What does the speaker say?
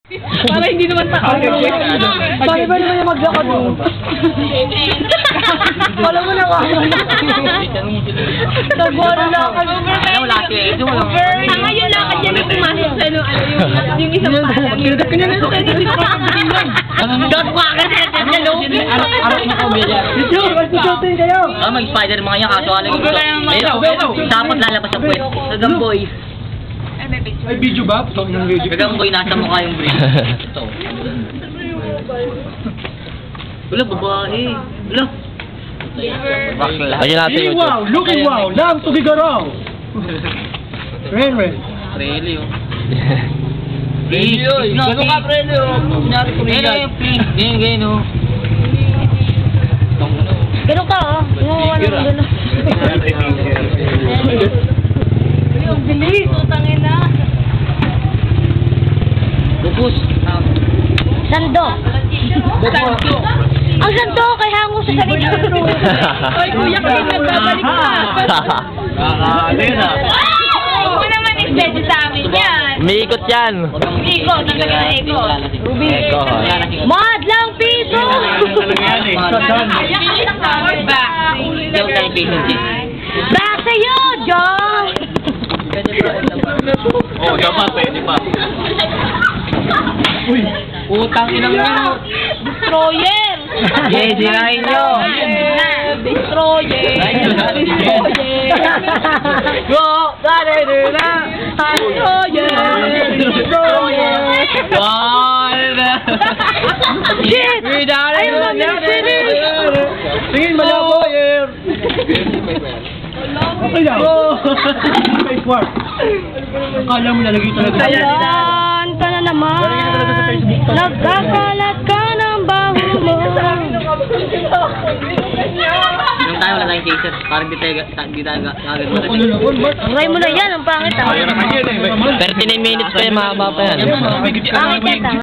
Para hindi naman tao. Paano ba naman yung maglakad mo? Alam mo na ka. Nagwala na ka. Ano wala siya eh. Tanga yung lakad niya na pumasok sa yung isang pala. Pinudat ka niya na ito. Dot walker sa loob. Arap na kami dyan. Shooting kayo. Mag-spider mga yan kaso alam ko. Dapat lalabas ang puwet. Gagamboy. Ay, video ba? Gagamboy nasa mukha yung brain. Ito. Wala babae. Wala. Lagyan natin YouTube. Wow, looking wow. Lang tugigaraw. Ren. Really oh. Please, gano'n ka, Prele, oh. Kunyari ko rin yan. Please, ganyan oh. Ganun ka, oh. Gumawa na ng gano'n. Yung bilis, utangin na. Bukos. Sando. Ang sando, kay hango sa sarili. Oy, kuya, kasi nagbabalik ka. Kakaalin ah. Ikaw naman is sa amin yan. Umiikot yan. Iko, talaga na Iko. Eko. Madlang piso! Back to you, John! Oh, dapat pwede pa. Uy, utang inang mo. Destroyer! Yes, sirahin nyo. Destroyer! Go! Dale, na! Destroyer! Shit! Ayun lang yan! Tingin mo lang, boyer! Okay lang. Face work. Akala mo nalagay talaga. Ayan ka na naman. Nagkakalat ka ng baho mo. Yung tayo wala tayong cases. Parang di tayo agad mo. Try mo na yan, ang pangit ah. 39 minutes pa yan, mahaba pa yan. Pangit yan ah.